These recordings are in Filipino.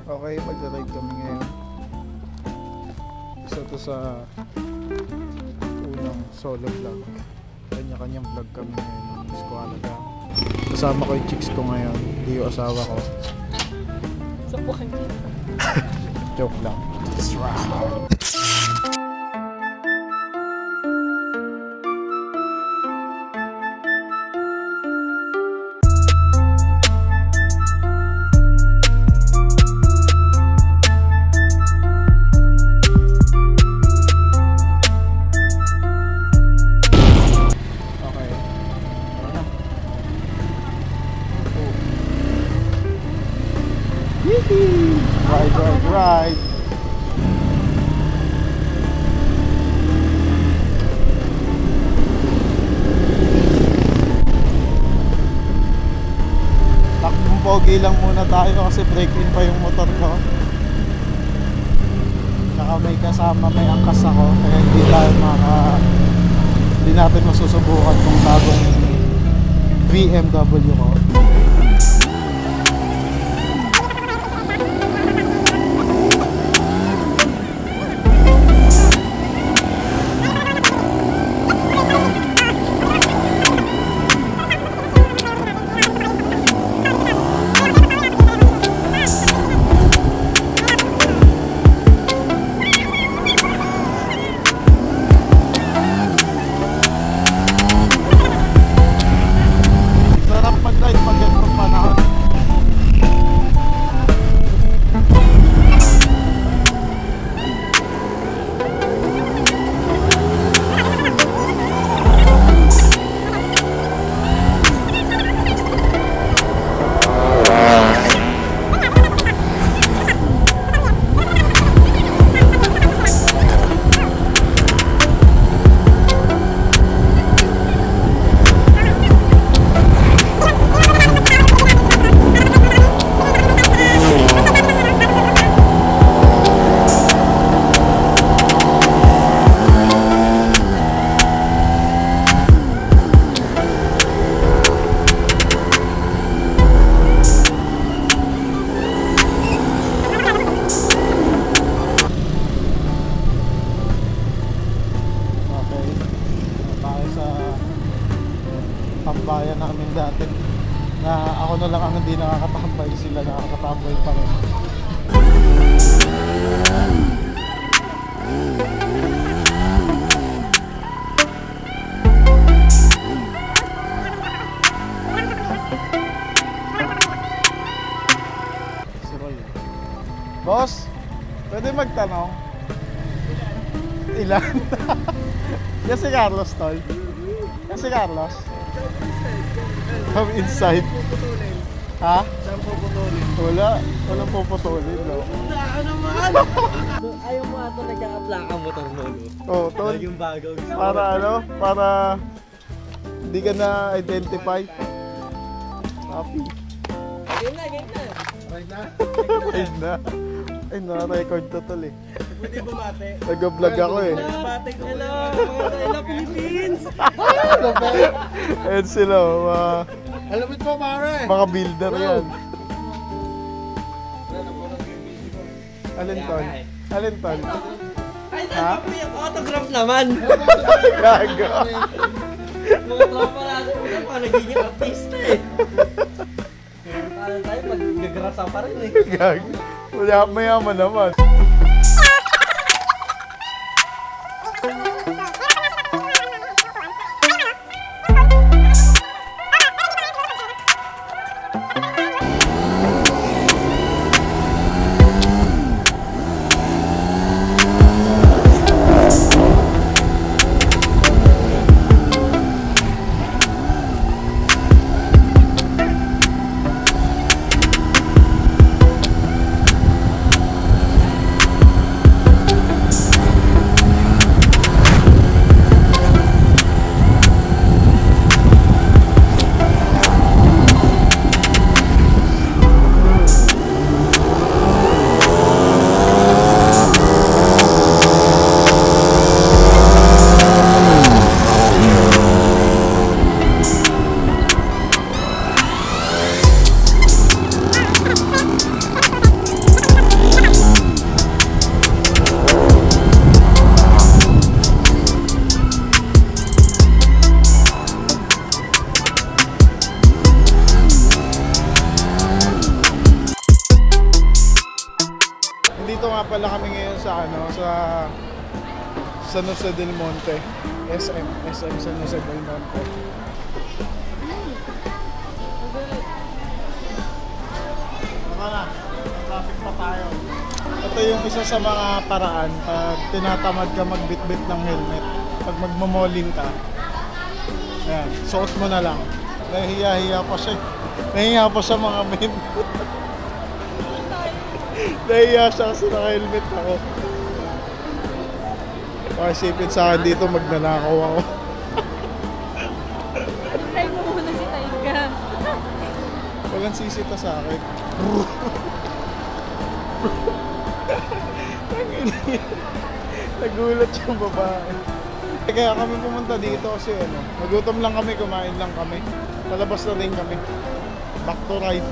Okay, magla-ride kami ngayon. Isa to sa unang solo vlog. Kanya-kanyang vlog kami ngayon ng Miss Kualagang. Kasama ko yung chicks ko ngayon, hindi yung asawa ko. Sapukan niya. Joke lang. Ride. Takbong pogi lang muna tayo kasi break-in pa yung motor ko. Saka may kasama, may angkas ako kaya hindi natin masusubukan tong bagong BMW ko. Tambayan namin dati na ako na lang ang hindi nakakatambay, sila nakakatambay pa rin. Si Roy. Boss, pwede magtanong? Ilan? Yan si Carlos, tol. Yan si Carlos. Come inside. Ha? Saan puputulin? Walang puputulin, no? Wala naman! Ayaw mo ata nagka-aplaka motor mo, no? Oo, tol. Yung bagaw. Para ano? Para hindi ka na-identify. Happy. Game na. Right na? Ay, na-record to, tol eh. Pwede bumate. Nag-vlog ako eh. Hello, Philippines! Ayan sila, Alamit mo, pare! mga builder yan. Alin tol? Ay, ano yung autograph naman? Gago. Mga tropa natin, nagiging artista eh. Parang tayo, mag-gagrasa pa rin eh. Gago. Mayaman naman. Nandito nga pala kami ngayon sa sa San Jose del Monte. SM San Jose del Monte. Baka na, traffic pa tayo. Ito yung isa sa mga paraan pag tinatamad ka magbitbit ng helmet. Pag magmamolling ka, ayan, suot mo na lang. Nahihiya pa siya. Nahihiya pa sa mga meme. Nahihiya siya kasi naka-helmet ako. Pakisipin sa akin dito, magnanakaw ako. Try mo muna si Taiga. Walang sisita sa akin. Nagulat yung babae. Kaya kami pumunta dito kasi nagutom lang kami, kumain lang kami. Palabas na rin kami. Back to ride.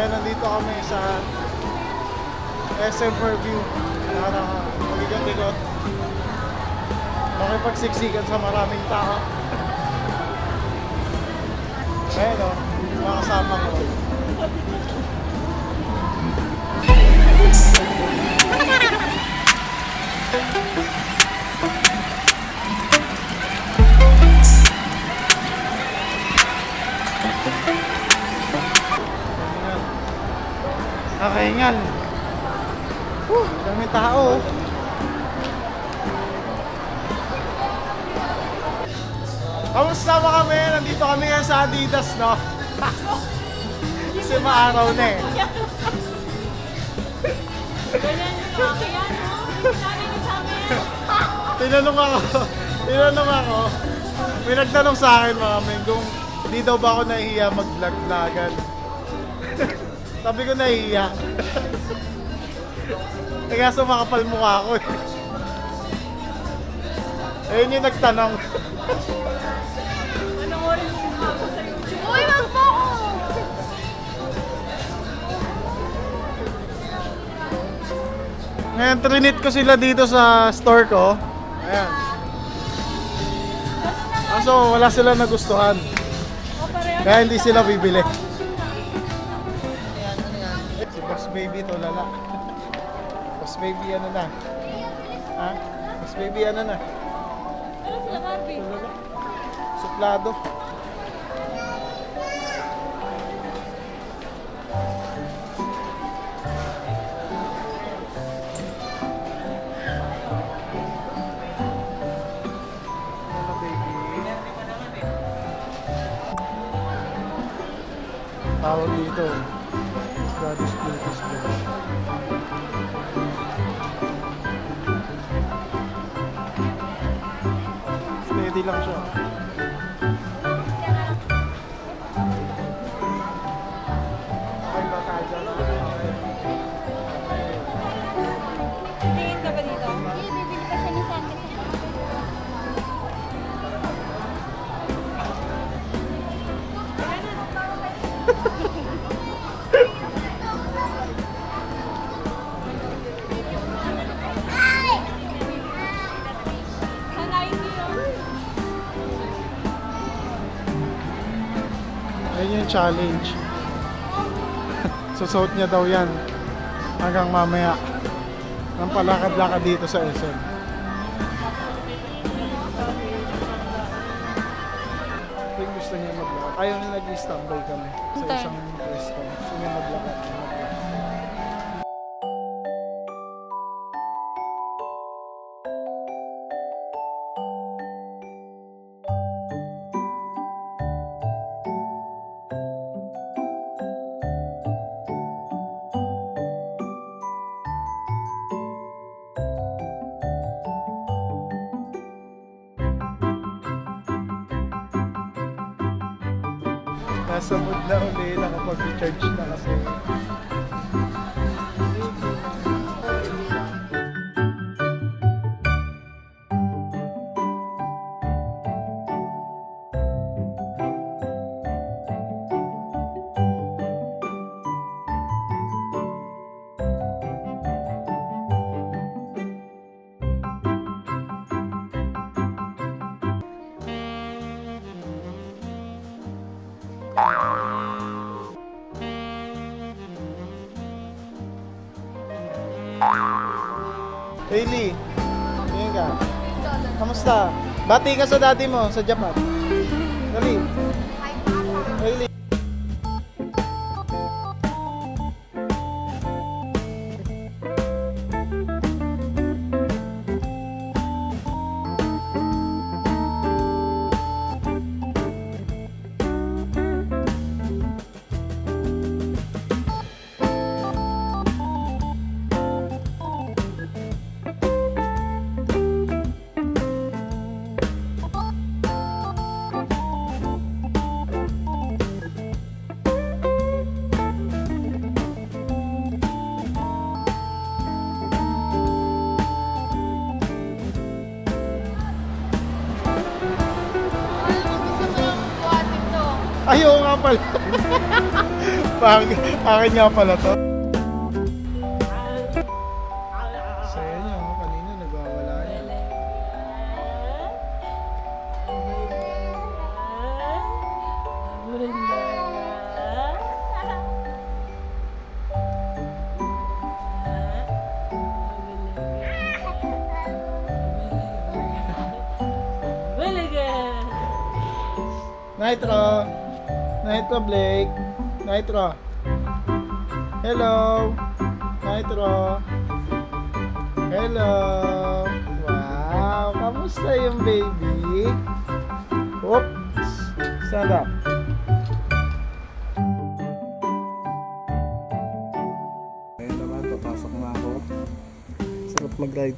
Nandito kami sa SM Fairview para magligot-ligot, makipagsiksikan sa maraming tao. Ayan o, mga kasama ko. Nakahingal. Daming tao. Kamusta ba kami? Nandito kami ngayon sa Adidas, no? Kasi maaraw na eh. Ganyan yung kaya, no? Sabi ko sa amin. Tinanong ako. May nagtanong sa akin mga men kung hindi daw ba ako nahihiya mag-vlog-vlogan. Sabi ko nahihiya. Kaya sumakapal mukha ako eh. Ayun yung nagtanong. Anong oras yung mukha ko sa YouTube? Uy, wag po ko! Ngayon, trinit ko sila dito sa store ko. Ayan. Kaso wala sila nagustuhan. Kaya hindi sila bibili. Si Boss Baby to lala. Boss Baby ano na? Ha? Boss Baby ano na? Ano sila, Barbie? Suplado. Ano baby? Tawag dito. Daddy's Beauty's Blog. Steady lang siya. Ay, baka dyan. Tingin ka ba dito? Hindi, bibili pa siya ni Sandy. Sana hindi yun. Ayun yung challenge. Susuot niya daw yan hanggang mamaya ng palakad-lakad dito sa SM. Ito yung gusto niya maglakad. Ayaw niya nag-standby kami sa Okay. isang pwesto. Gusto niya maglakad. Nasa mood na uli, nakapag-recharge na kasi Hailey, tingin ka. Kamusta? Bati ka sa daddy mo sa Japan. Dali. Hailey. Ayaw nga pala. Akin nga pala to. Saya niya, kanina nagwawala niya. Nitro! Nitro Blake! Nitro! Hello! Nitro! Hello! Wow! Kamusta yung baby? Oops! Stand up! Ayun naman, papasok na ako. Sarap mag-ride.